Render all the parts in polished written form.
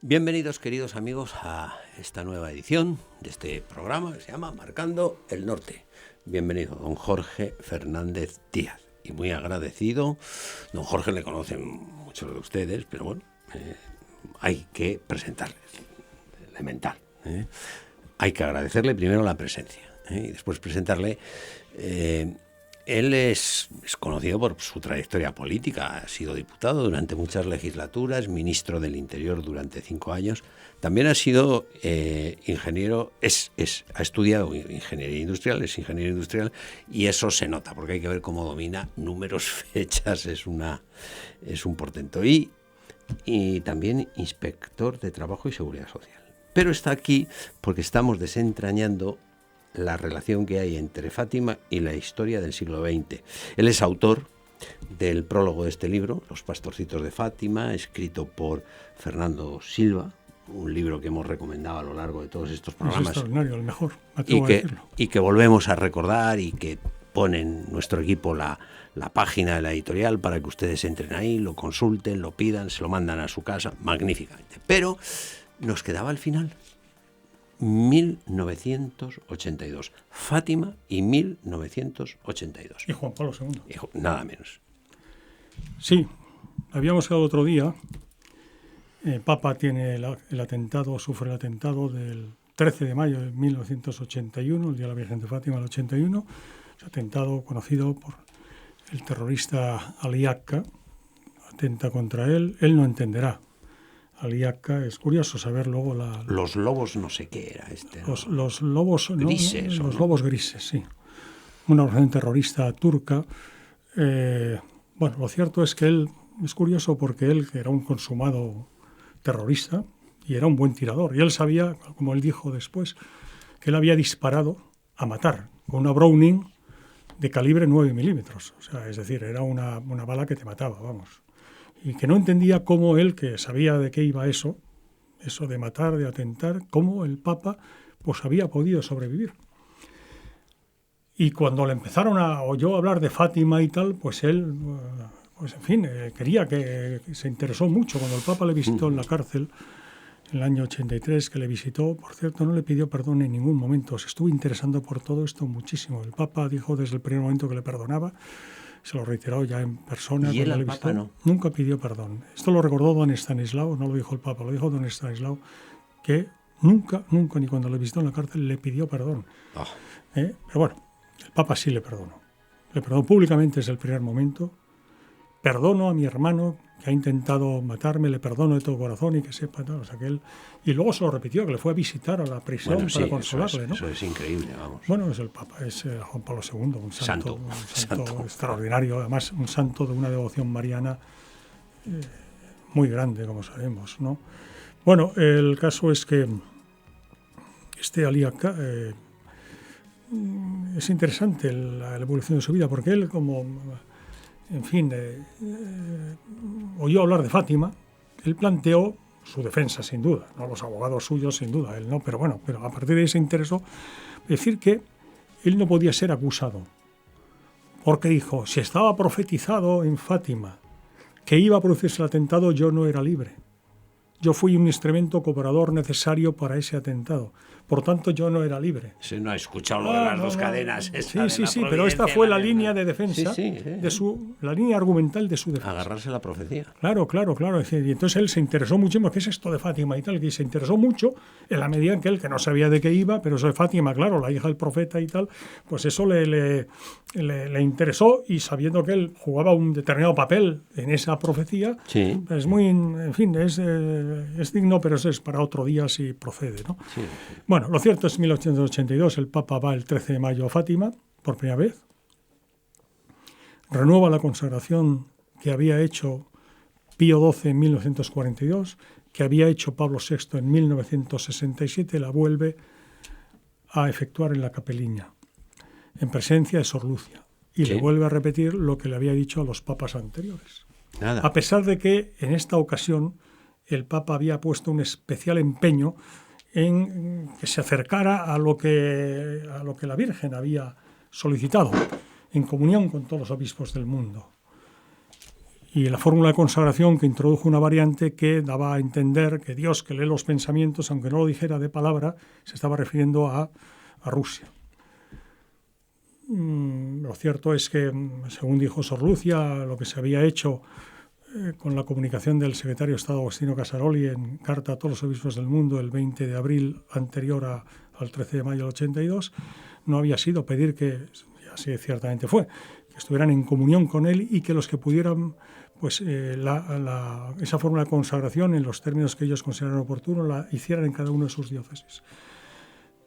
Bienvenidos, queridos amigos, a esta nueva edición de este programa que se llama Marcando el Norte. Bienvenido, don Jorge Fernández Díaz. Y muy agradecido. Don Jorge le conocen muchos de ustedes, pero bueno, hay que presentarle. Elemental. Hay que agradecerle primero la presencia y después presentarle. Él es conocido por su trayectoria política. Ha sido diputado durante muchas legislaturas, ministro del Interior durante 5 años. También ha sido ingeniero, ha estudiado ingeniería industrial, es ingeniero industrial, y eso se nota, porque hay que ver cómo domina números, fechas, es un portento. Y también inspector de Trabajo y Seguridad Social. Pero está aquí porque estamos desentrañando la relación que hay entre Fátima y la historia del siglo XX. Él es autor del prólogo de este libro, Los pastorcitos de Fátima, escrito por Fernando Silva, un libro que hemos recomendado a lo largo de todos estos programas. Es extraordinario, el mejor, me atrevo a decirlo. Y que volvemos a recordar y que pone en nuestro equipo la página de la editorial para que ustedes entren ahí, lo consulten, lo pidan, se lo mandan a su casa, magníficamente. Pero nos quedaba al final 1982. Fátima y 1982. Y Juan Pablo II. Nada menos. Sí, habíamos quedado otro día. El Papa tiene el atentado, sufre el atentado del 13 de mayo de 1981, el Día de la Virgen de Fátima del 81. Ese atentado conocido por el terrorista Ali Akka. Atenta contra él. Él no entenderá. Ali Akka, es curioso saber luego los lobos no sé qué era este. Los lobos grises. Los lobos grises, sí. Una organización terrorista turca. Bueno, lo cierto es que él, es curioso porque él, que era un consumado terrorista y era un buen tirador, y él sabía, como él dijo después, que él había disparado a matar con una Browning de calibre 9 milímetros. O sea, es decir, era una bala que te mataba, vamos. Y que no entendía cómo él, que sabía de qué iba eso de matar, de atentar, cómo el Papa pues había podido sobrevivir. Y cuando le empezaron oyó hablar de Fátima y tal, pues él, pues en fin, quería que se interesó mucho. Cuando el Papa le visitó en la cárcel, en el año 83, que le visitó, por cierto, no le pidió perdón en ningún momento, se estuvo interesando por todo esto muchísimo. El Papa dijo desde el primer momento que le perdonaba, se lo reiteró ya en persona. ¿Y él al Papa no? Nunca pidió perdón. Esto lo recordó don Estanislao, no lo dijo el Papa, lo dijo don Estanislao, que nunca, ni cuando le visitó en la cárcel, le pidió perdón. Pero bueno, el Papa sí le perdonó. Le perdonó públicamente desde el primer momento. Perdono a mi hermano que ha intentado matarme, le perdono de todo corazón y que sepa, ¿no? O sea, que él... Y luego se lo repitió, que le fue a visitar a la prisión para consolarle, ¿no? Eso es increíble, vamos. Bueno, es el Papa, es Juan Pablo II, un santo extraordinario, además un santo de una devoción mariana muy grande, como sabemos, ¿no? Bueno, el caso es que este Ali Akka es interesante la evolución de su vida, porque él como... En fin, oyó hablar de Fátima, él planteó su defensa, sin duda, no los abogados suyos, sin duda, él no, pero bueno, pero a partir de ahí se interesó decir que él no podía ser acusado, porque dijo, si estaba profetizado en Fátima que iba a producirse el atentado, yo no era libre. Yo fui un instrumento cooperador necesario para ese atentado. Por tanto, yo no era libre. Si no ha escuchado lo de las dos cadenas. Sí, pero esta fue la línea de defensa, la línea argumental de su defensa. Agarrarse a la profecía. Claro. Y entonces él se interesó muchísimo, ¿qué es esto de Fátima y tal? Y se interesó mucho en la medida en que él, que no sabía de qué iba, pero eso de Fátima, claro, la hija del profeta y tal, pues eso le interesó, y sabiendo que él jugaba un determinado papel en esa profecía, es muy, en fin, es digno, pero eso es para otro día si procede, ¿no? Sí. Bueno, lo cierto es que en 1882 el Papa va el 13 de mayo a Fátima, por primera vez, renueva la consagración que había hecho Pío XII en 1942, que había hecho Pablo VI en 1967, la vuelve a efectuar en la Capeliña, en presencia de Sor Lucia, y le vuelve a repetir lo que le había dicho a los papas anteriores. Nada. A pesar de que en esta ocasión el Papa había puesto un especial empeño en que se acercara a lo que la Virgen había solicitado, en comunión con todos los obispos del mundo. y la fórmula de consagración que introdujo una variante que daba a entender que Dios, que lee los pensamientos, aunque no lo dijera de palabra, se estaba refiriendo a Rusia. Lo cierto es que, según dijo Sor Lucia, lo que se había hecho con la comunicación del secretario de Estado Agostino Casaroli en carta a todos los obispos del mundo el 20 de abril anterior al 13 de mayo del 82, no había sido pedir que, y así ciertamente fue, que estuvieran en comunión con él y que los que pudieran, pues esa fórmula de consagración en los términos que ellos consideraran oportunos, la hicieran en cada uno de sus diócesis.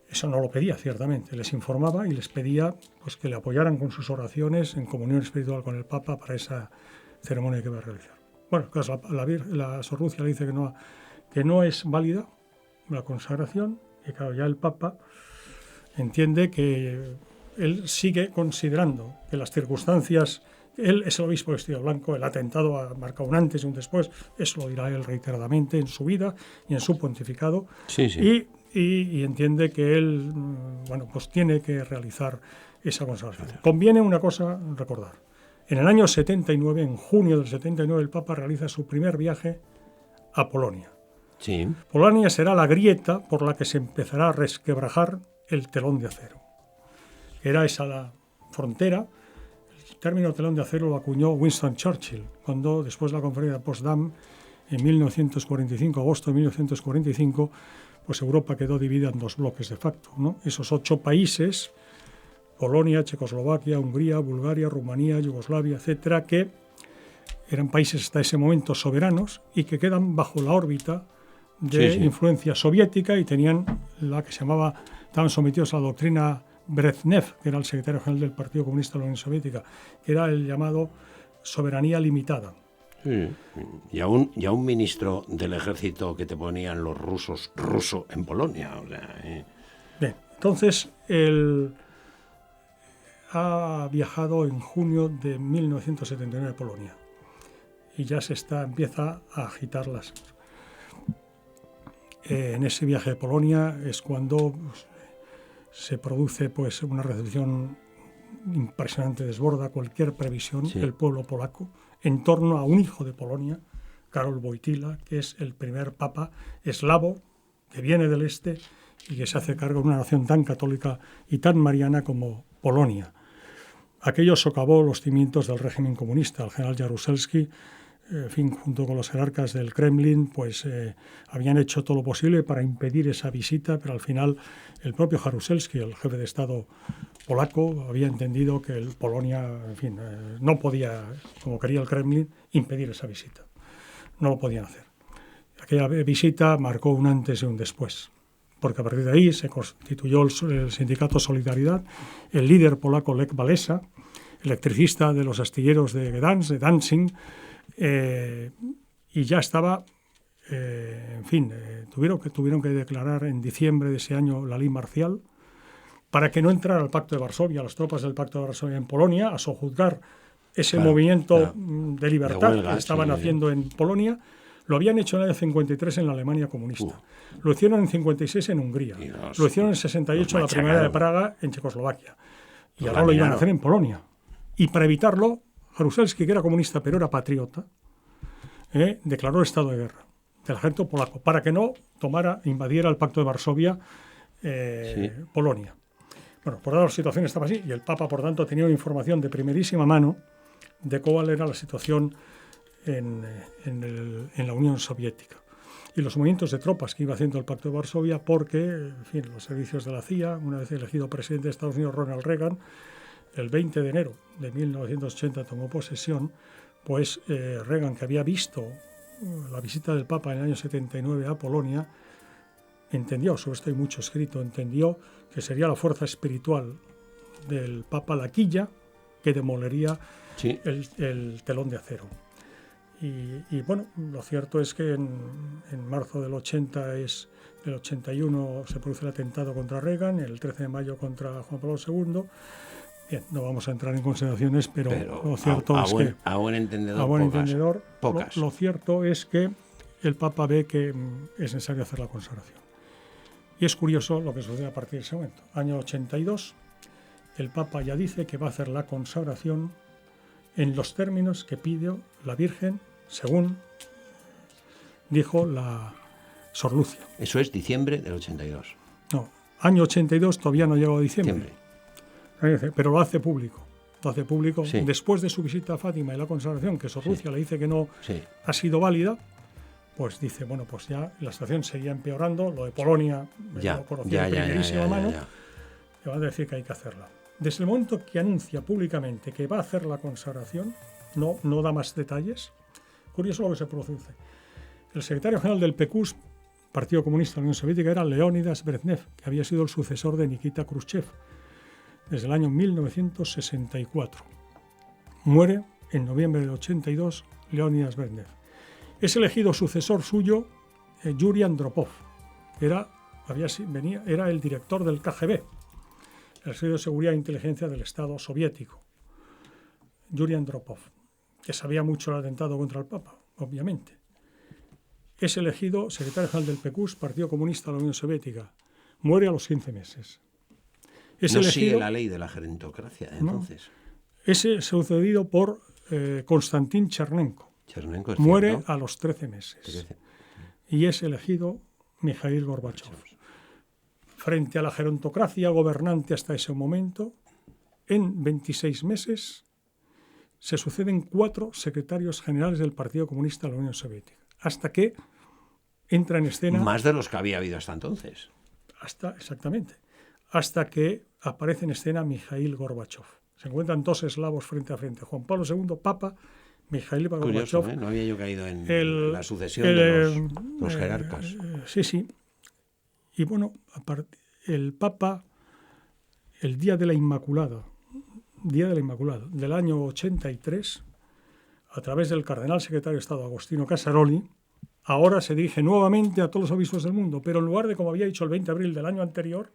Eso no lo pedía, ciertamente. Les informaba y les pedía, pues, que le apoyaran con sus oraciones en comunión espiritual con el Papa para esa ceremonia que va a realizar. Bueno, claro, la Sor Lucia le dice que no es válida la consagración, y claro, ya el Papa entiende que él sigue considerando que las circunstancias, él es el obispo vestido de blanco, el atentado ha marcado un antes y un después, eso lo dirá él reiteradamente en su vida y en su pontificado, sí, sí. Y entiende que él, bueno, pues tiene que realizar esa consagración. Conviene una cosa recordar. En el año 79, en junio del 79, el Papa realiza su primer viaje a Polonia. Sí. Polonia será la grieta por la que se empezará a resquebrajar el telón de acero. Era esa la frontera. El término telón de acero lo acuñó Winston Churchill, cuando después de la conferencia de Potsdam, en 1945, agosto de 1945, pues Europa quedó dividida en dos bloques de facto, ¿no? Esos 8 países, Polonia, Checoslovaquia, Hungría, Bulgaria, Rumanía, Yugoslavia, etcétera, que eran países hasta ese momento soberanos y que quedan bajo la órbita de influencia soviética y tenían estaban sometidos a la doctrina Brezhnev, que era el secretario general del Partido Comunista de la Unión Soviética, que era el llamado soberanía limitada. Sí. Y a un ministro del ejército que te ponían los rusos ruso en Polonia. O sea, Bien, entonces él ha viajado en junio de 1979 a Polonia y ya empieza a agitar las. En ese viaje de Polonia es cuando se produce, pues, una recepción impresionante, desborda cualquier previsión del pueblo polaco en torno a un hijo de Polonia, Karol Wojtyła, que es el primer papa eslavo que viene del este y que se hace cargo de una nación tan católica y tan mariana como Polonia. Aquello socavó los cimientos del régimen comunista. El general Jaruzelski, junto con los jerarcas del Kremlin, pues habían hecho todo lo posible para impedir esa visita, pero al final el propio Jaruzelski, el jefe de Estado polaco, había entendido que Polonia, no podía, como quería el Kremlin, impedir esa visita. No lo podían hacer. Aquella visita marcó un antes y un después, porque a partir de ahí se constituyó el sindicato Solidaridad, el líder polaco Lech Walesa, electricista de los astilleros de Gdansk, de Danzig, y ya estaba, tuvieron que declarar en diciembre de ese año la ley marcial para que no entrara al Pacto de Varsovia, las tropas del Pacto de Varsovia en Polonia, a sojuzgar ese movimiento de libertad que estaban haciendo en Polonia. Lo habían hecho en el año 53 en la Alemania comunista. Lo hicieron en 56 en Hungría. Lo hicieron en 68 en la Primavera de Praga en Checoslovaquia. Y ahora lo iban a hacer en Polonia. Y para evitarlo, Jaruzelski, que era comunista pero era patriota, declaró el estado de guerra del ejército polaco para que no invadiera el Pacto de Varsovia Polonia. Bueno, por ahora la situación estaba así y el Papa, por tanto, tenía una información de primerísima mano de cuál era la situación en la Unión Soviética y los movimientos de tropas que iba haciendo el Pacto de Varsovia, porque, los servicios de la CIA, una vez elegido presidente de Estados Unidos Ronald Reagan, el 20 de enero de 1980 tomó posesión, pues Reagan, que había visto la visita del Papa en el año 79 a Polonia, entendió, sobre esto hay mucho escrito, entendió que sería la fuerza espiritual del Papa la quilla que demolería el telón de acero. Y bueno, lo cierto es que en marzo del 81 se produce el atentado contra Reagan, el 13 de mayo contra Juan Pablo II. Bien, no vamos a entrar en consideraciones, pero lo cierto es que a buen entendedor, pocas. Lo cierto es que el Papa ve que es necesario hacer la consagración. Y es curioso lo que sucede a partir de ese momento. Año 82, el Papa ya dice que va a hacer la consagración en los términos que pidió la Virgen, según dijo la Sor Lucia. Eso es diciembre del 82. No, año 82, todavía no llegó a diciembre. Pero lo hace público. Lo hace público Sí. después de su visita a Fátima y la consagración, que Sor Lucia le dice que no Sí. ha sido válida, pues dice, bueno, pues ya la situación seguía empeorando, lo de Polonia lo conocía de primerísima mano, le va a decir que hay que hacerla. Desde el momento que anuncia públicamente que va a hacer la consagración, no da más detalles. Curioso lo que se produce. El secretario general del PQS, Partido Comunista de la Unión Soviética, era Leónidas Brezhnev, que había sido el sucesor de Nikita Khrushchev desde el año 1964. Muere en noviembre del 82 Leónidas Brezhnev. Es elegido sucesor suyo Yuri Andropov, que era el director del KGB, el Servicio de Seguridad e Inteligencia del Estado soviético. Yuri Andropov, que sabía mucho el atentado contra el Papa, obviamente. Es elegido secretario general del PQS, Partido Comunista de la Unión Soviética. Muere a los 15 meses. Es no elegido, sigue la ley de la gerontocracia, entonces. No, es sucedido por Konstantin Chernenko. Chernenko es Muere cierto. a los 13 meses. Y es elegido Mikhail Gorbachev. Frente a la gerontocracia gobernante hasta ese momento, en 26 meses se suceden 4 secretarios generales del Partido Comunista de la Unión Soviética, hasta que entra en escena... Más de los que había habido hasta entonces. Hasta que aparece en escena Mikhail Gorbachev. Se encuentran 2 eslavos frente a frente. Juan Pablo II, Papa, Mikhail Curioso, Gorbachev. No había yo caído en la sucesión de los jerarcas. Sí. Y bueno, el Papa, el Día de la Inmaculada del año 83, a través del cardenal secretario de Estado Agostino Casaroli, ahora se dirige nuevamente a todos los obispos del mundo, pero en lugar de, como había dicho el 20 de abril del año anterior,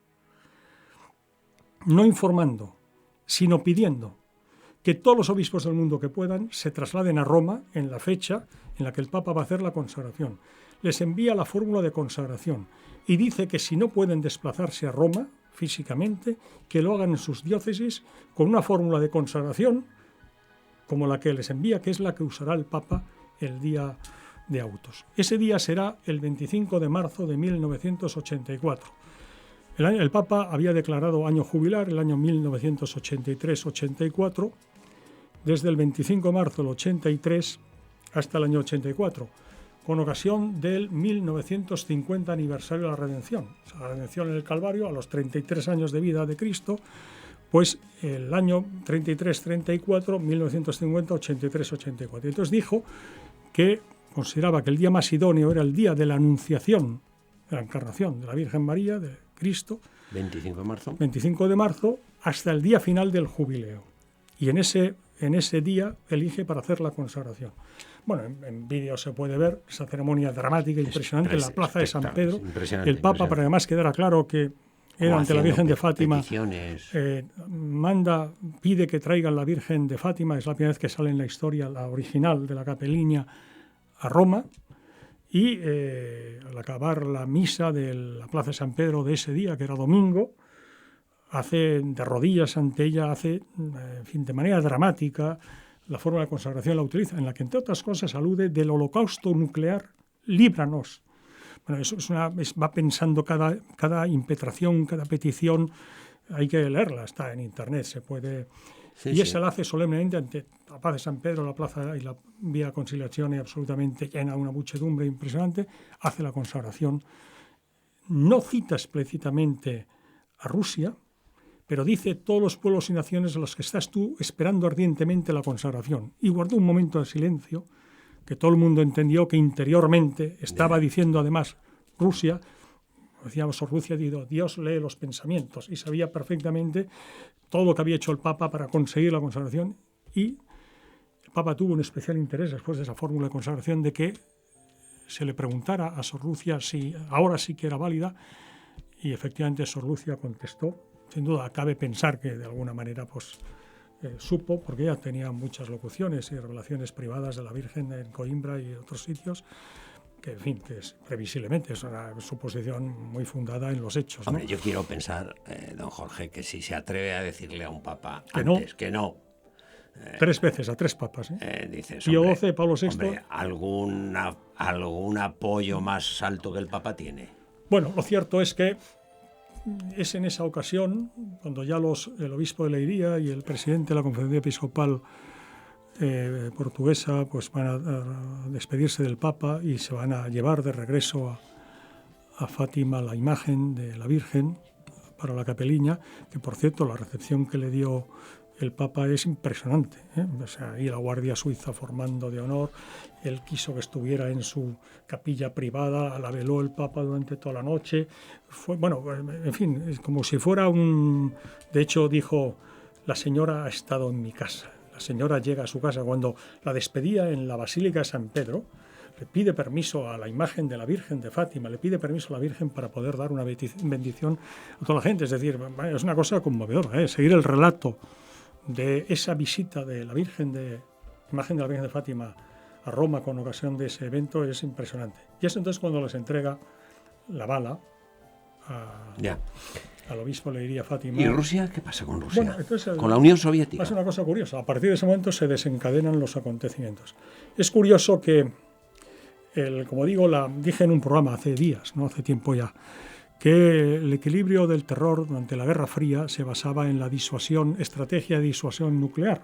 no informando, sino pidiendo que todos los obispos del mundo que puedan se trasladen a Roma en la fecha en la que el Papa va a hacer la consagración. Les envía la fórmula de consagración y dice que si no pueden desplazarse a Roma físicamente, que lo hagan en sus diócesis con una fórmula de consagración como la que les envía, que es la que usará el Papa el día de Autos. Ese día será el 25 de marzo de 1984. El Papa había declarado año jubilar el año 1983-84, desde el 25 de marzo del 83 hasta el año 84, con ocasión del 1950 aniversario de la Redención. O sea, la Redención en el Calvario, a los 33 años de vida de Cristo, pues el año 33-34, 1950, 83-84. Entonces dijo que consideraba que el día más idóneo era el día de la Anunciación, de la Encarnación de la Virgen María, de Cristo, 25 de marzo. 25 de marzo, hasta el día final del jubileo. Y en ese día elige para hacer la consagración. Bueno, en vídeo se puede ver esa ceremonia dramática, impresionante, en la plaza de San Pedro. El Papa, para además quedara claro que era ante la Virgen de Fátima, pide que traigan la Virgen de Fátima, es la primera vez que sale en la historia, la original de la Capeliña, a Roma. Y al acabar la misa de la Plaza de San Pedro de ese día, que era domingo, hace de rodillas ante ella, de manera dramática, la forma de consagración la utiliza, en la que, entre otras cosas, alude del holocausto nuclear, líbranos. Bueno, eso va pensando cada impetración, cada petición, hay que leerla, está en internet, se puede... Esa la hace solemnemente ante la Plaza de San Pedro, la plaza y la Vía Conciliazione absolutamente llena, una muchedumbre impresionante, hace la consagración. No cita explícitamente a Rusia, pero dice todos los pueblos y naciones a los que estás tú esperando ardientemente la consagración. Y guardó un momento de silencio, que todo el mundo entendió que interiormente estaba diciendo además Rusia, decíamos Rusia, Dios lee los pensamientos, y sabía perfectamente todo lo que había hecho el Papa para conseguir la consagración, y el Papa tuvo un especial interés después de esa fórmula de consagración de que se le preguntara a Sor Lucia si ahora sí que era válida, y efectivamente Sor Lucia contestó. Sin duda cabe pensar que de alguna manera supo, porque ella tenía muchas locuciones y revelaciones privadas de la Virgen en Coimbra y otros sitios, que en fin, que previsiblemente es una suposición muy fundada en los hechos, ¿no? Hombre, yo quiero pensar, don Jorge, que si se atreve a decirle a un papa que antes que no, 3 veces, a 3 papas. Dices, Pío hombre, XII, Pablo VI. hombre, algún apoyo más alto que el Papa tiene. Bueno, lo cierto es que es en esa ocasión, cuando ya el obispo de Leiria y el presidente de la Conferencia Episcopal portuguesa pues van a despedirse del Papa y se van a llevar de regreso a Fátima la imagen de la Virgen para la capeliña, que por cierto la recepción que le dio el Papa es impresionante, ¿eh? O sea, ahí la Guardia Suiza formando de honor, él quiso que estuviera en su capilla privada, la veló el Papa durante toda la noche, fue, bueno, en fin, es como si fuera de hecho dijo, la señora ha estado en mi casa, la señora llega a su casa, cuando la despedía en la Basílica de San Pedro, le pide permiso a la imagen de la Virgen de Fátima, le pide permiso a la Virgen para poder dar una bendición a toda la gente. Es decir, es una cosa conmovedora, ¿eh? Seguir el relato de esa visita de la imagen de la Virgen de Fátima a Roma con ocasión de ese evento es impresionante. Y es entonces cuando les entrega la bala al obispo le diría Fátima. ¿Y Rusia? ¿Qué pasa con Rusia? Bueno, entonces, con la Unión Soviética. Es una cosa curiosa. A partir de ese momento se desencadenan los acontecimientos. Es curioso que como digo, dije en un programa hace días, no hace tiempo ya, que el equilibrio del terror durante la Guerra Fría se basaba en la estrategia de disuasión nuclear,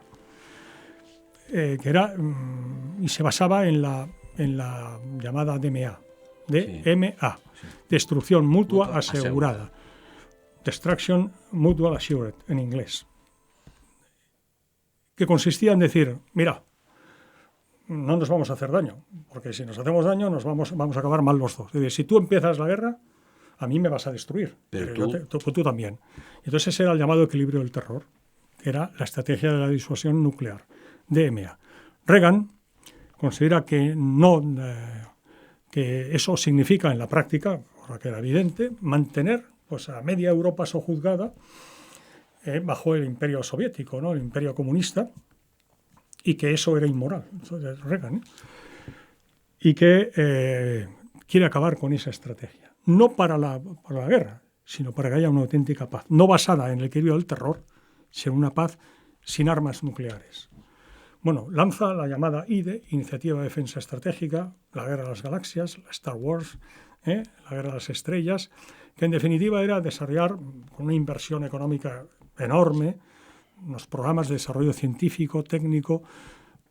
y se basaba en la llamada DMA, DMA, sí. Destrucción mutua asegurada, Destruction Mutual Assured en inglés, que consistía en decir, mira, no nos vamos a hacer daño, porque si nos hacemos daño vamos a acabar mal los dos. Es decir, si tú empiezas la guerra, a mí me vas a destruir, pero tú también. Entonces ese era el llamado equilibrio del terror, que era la estrategia de la disuasión nuclear, DMA. Reagan considera que que eso significa en la práctica, ahora que era evidente, mantener pues, a media Europa sojuzgada bajo el imperio soviético, ¿no? El imperio comunista, y que eso era inmoral, eso es Reagan, y que quiere acabar con esa estrategia. No para la guerra, sino para que haya una auténtica paz, no basada en el equilibrio del terror, sino una paz sin armas nucleares. Bueno, lanza la llamada IDE, Iniciativa de Defensa Estratégica, la Guerra de las Galaxias, la Star Wars, la Guerra de las Estrellas, que en definitiva era desarrollar con una inversión económica enorme unos programas de desarrollo científico, técnico,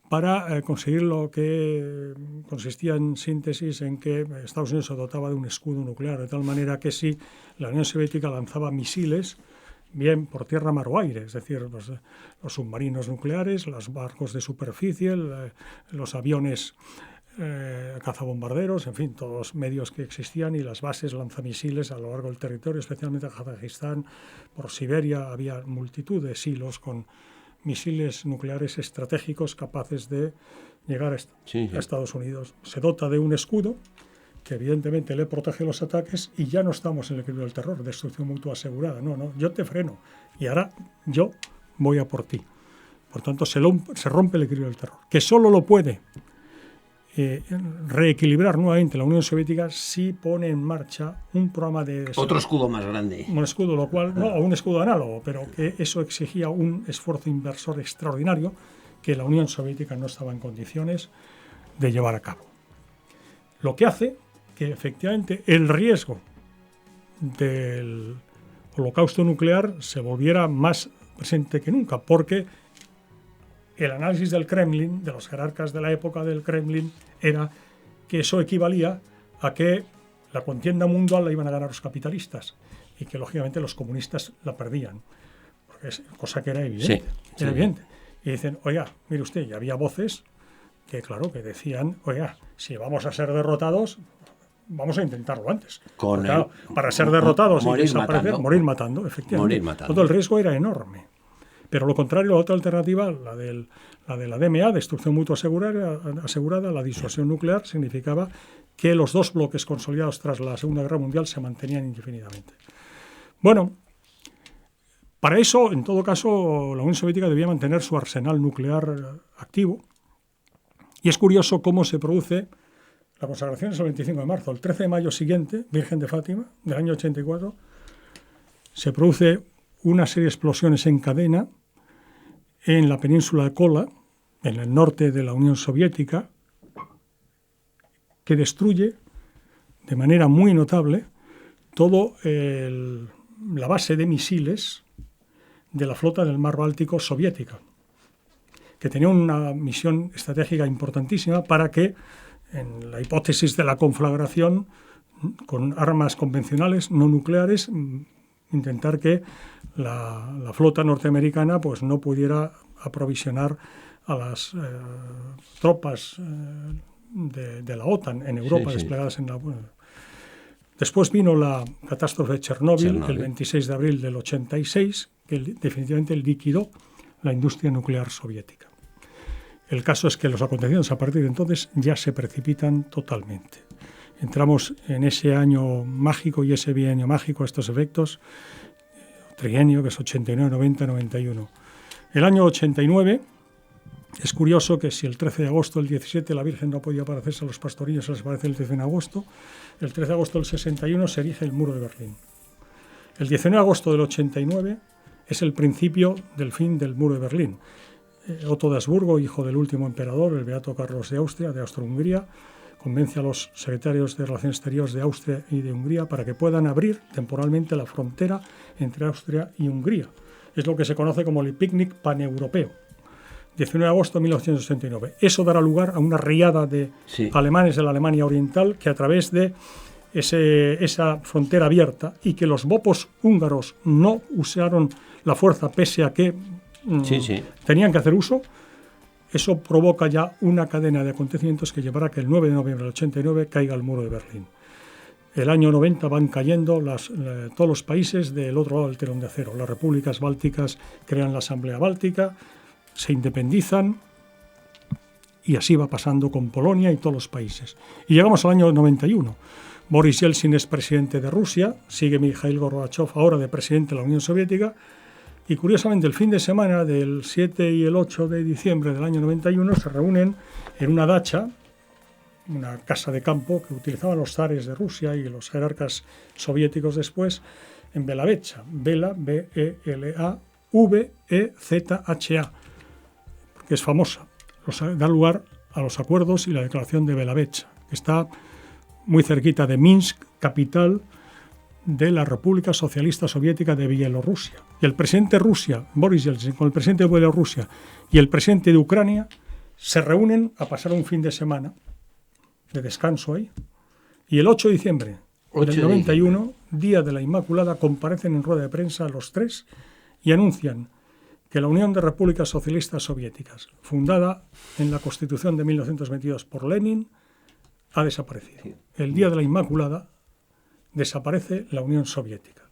para conseguir lo que consistía en síntesis en que Estados Unidos se dotaba de un escudo nuclear, de tal manera que si la Unión Soviética lanzaba misiles, bien por tierra, mar o aire, es decir, los submarinos nucleares, los barcos de superficie, los aviones cazabombarderos, en fin, todos los medios que existían y las bases lanzamisiles a lo largo del territorio, especialmente en Kazajistán, por Siberia, había multitud de silos con misiles nucleares estratégicos capaces de llegar a Estados Unidos. Se dota de un escudo que evidentemente le protege los ataques y ya no estamos en el equilibrio del terror, destrucción mutua asegurada. No, yo te freno y ahora yo voy a por ti. Por tanto, se rompe el equilibrio del terror, que solo lo puede reequilibrar nuevamente la Unión Soviética si pone en marcha un programa de... Otro escudo más grande. Un escudo, lo cual, no, un escudo análogo, pero que eso exigía un esfuerzo inversor extraordinario que la Unión Soviética no estaba en condiciones de llevar a cabo. Lo que hace que efectivamente el riesgo del holocausto nuclear se volviera más presente que nunca, porque el análisis del Kremlin, de los jerarcas de la época del Kremlin, era que eso equivalía a que la contienda mundial la iban a ganar los capitalistas y que lógicamente los comunistas la perdían, porque es cosa que era evidente. Sí, era evidente. Y dicen, oiga, mire usted, y había voces que, claro, que decían, oiga, si vamos a ser derrotados, vamos a intentarlo antes. Claro, para ser derrotados y desaparecer, morir matando, efectivamente. Morir matando. Todo el riesgo era enorme. Pero lo contrario, la otra alternativa, la de la DMA, destrucción mutua asegurada, la disuasión nuclear, significaba que los dos bloques consolidados tras la Segunda Guerra Mundial se mantenían indefinidamente. Bueno, para eso, en todo caso, la Unión Soviética debía mantener su arsenal nuclear activo. Y es curioso cómo se produce la consagración, es el 25 de marzo. El 13 de mayo siguiente, Virgen de Fátima, del año 84, se produce una serie de explosiones en cadena en la península de Kola, en el norte de la Unión Soviética, que destruye de manera muy notable todo la base de misiles de la flota del Mar Báltico soviética, que tenía una misión estratégica importantísima para que, en la hipótesis de la conflagración, con armas convencionales no nucleares, intentar que la flota norteamericana pues no pudiera aprovisionar a las tropas de la OTAN en Europa, desplegadas en la... Después vino la catástrofe de Chernóbil, el 26 de abril del 86, que definitivamente liquidó la industria nuclear soviética. El caso es que los acontecimientos a partir de entonces ya se precipitan totalmente. Entramos en ese año mágico y ese bienio mágico, estos efectos, trienio, que es 89, 90, 91. El año 89, es curioso que si el 13 de agosto del 17 la Virgen no podía aparecerse a los pastorillos, se les aparece el 13 de agosto, el 13 de agosto del 61 se erige el muro de Berlín. El 19 de agosto del 89 es el principio del fin del muro de Berlín. Otto de Habsburgo, hijo del último emperador, el beato Carlos de Austria, de Austro-Hungría, convence a los secretarios de Relaciones Exteriores de Austria y de Hungría para que puedan abrir temporalmente la frontera entre Austria y Hungría. Es lo que se conoce como el picnic paneuropeo. 19 de agosto de 1969. Eso dará lugar a una riada de alemanes de la Alemania Oriental que, a través de esa frontera abierta, y que los bopos húngaros no usaron la fuerza pese a que tenían que hacer uso, eso provoca ya una cadena de acontecimientos que llevará a que el 9 de noviembre del 89 caiga el muro de Berlín. El año 90 van cayendo todos los países del otro lado del telón de acero. Las repúblicas bálticas crean la Asamblea Báltica, se independizan, y así va pasando con Polonia y todos los países. Y llegamos al año 91. Boris Yeltsin es presidente de Rusia, sigue Mikhail Gorbachev ahora de presidente de la Unión Soviética, y curiosamente el fin de semana del 7 y el 8 de diciembre del año 91 se reúnen en una dacha, una casa de campo que utilizaban los zares de Rusia y los jerarcas soviéticos después, en Belavecha, Bela, B-E-L-A-V-E-Z-H-A, porque es famosa. Da lugar a los acuerdos y la declaración de Belavecha, que está muy cerquita de Minsk, capital de la República Socialista Soviética de Bielorrusia. Y el presidente de Rusia, Boris Yeltsin, con el presidente de Bielorrusia y el presidente de Ucrania se reúnen a pasar un fin de semana de descanso ahí. Y el 8 de diciembre del 91, Día de la Inmaculada, comparecen en rueda de prensa los tres y anuncian que la Unión de Repúblicas Socialistas Soviéticas, fundada en la Constitución de 1922 por Lenin, ha desaparecido. El Día de la Inmaculada desaparece la Unión Soviética.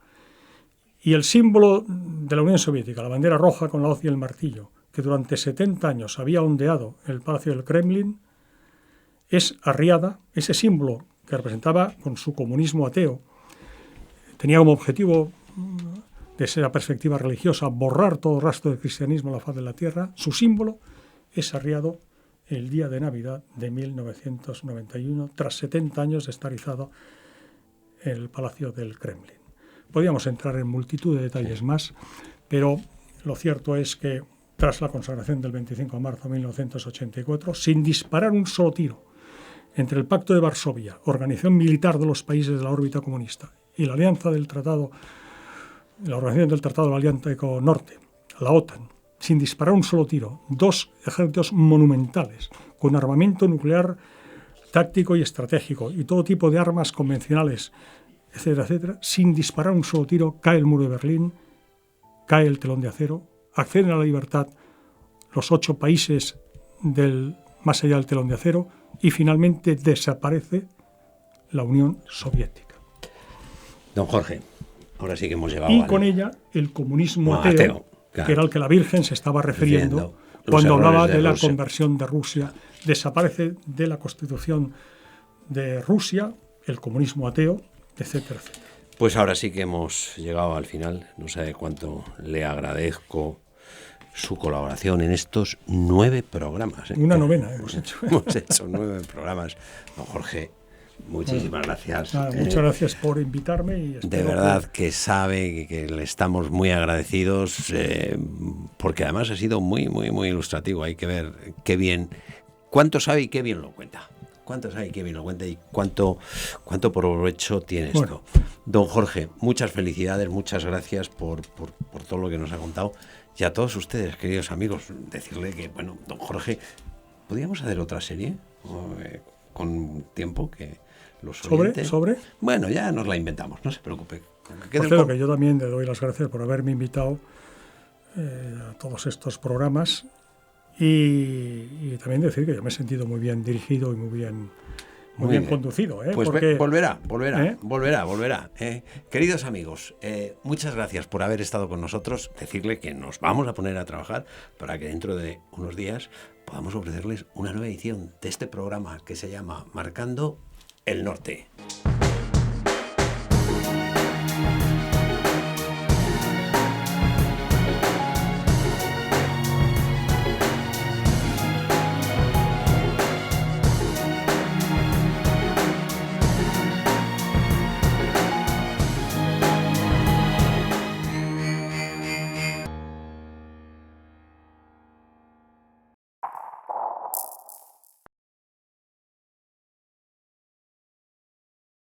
Y el símbolo de la Unión Soviética, la bandera roja con la hoz y el martillo, que durante 70 años había ondeado el Palacio del Kremlin, es arriada. Ese símbolo que representaba con su comunismo ateo, tenía como objetivo, desde la perspectiva religiosa, borrar todo rastro de cristianismo a la faz de la tierra. Su símbolo es arriado el día de Navidad de 1991, tras 70 años de estar izado en el Palacio del Kremlin. Podríamos entrar en multitud de detalles más, pero lo cierto es que tras la consagración del 25 de marzo de 1984, sin disparar un solo tiro, entre el Pacto de Varsovia, organización militar de los países de la órbita comunista, y la alianza del tratado, la organización del Tratado del Atlántico Norte, la OTAN, sin disparar un solo tiro, dos ejércitos monumentales, con armamento nuclear táctico y estratégico, y todo tipo de armas convencionales, etcétera, etcétera, sin disparar un solo tiro, cae el muro de Berlín, cae el telón de acero, acceden a la libertad los 8 países más allá del telón de acero, y finalmente desaparece la Unión Soviética. Don Jorge, ahora sí que hemos llegado y con ella el comunismo ateo, claro, que era al que la Virgen se estaba refiriendo cuando hablaba de la conversión de Rusia. Desaparece de la Constitución de Rusia el comunismo ateo, etcétera, etcétera. Pues ahora sí que hemos llegado al final. No sabe cuánto le agradezco su colaboración en estos 9 programas. Una novena hemos hecho. Hemos hecho 9 programas. Don Jorge, Muchísimas gracias. Nada, muchas gracias por invitarme. Y de verdad que sabe que le estamos muy agradecidos, porque además ha sido muy, muy, muy ilustrativo. Hay que ver qué bien, cuánto sabe y qué bien lo cuenta. Cuánto sabe y qué bien lo cuenta y cuánto provecho tiene esto. Don Jorge, muchas felicidades, muchas gracias por todo lo que nos ha contado. Y a todos ustedes, queridos amigos, decirle que, bueno, don Jorge, ¿podríamos hacer otra serie con tiempo que los oyentes... ¿Sobre? Bueno, ya nos la inventamos, no se preocupe. Por cierto, que yo también le doy las gracias por haberme invitado a todos estos programas y también decir que yo me he sentido muy bien dirigido y muy bien conducido. Pues porque, volverá. Queridos amigos, muchas gracias por haber estado con nosotros. Decirle que nos vamos a poner a trabajar para que dentro de unos días podamos ofrecerles una nueva edición de este programa que se llama Marcando el Norte.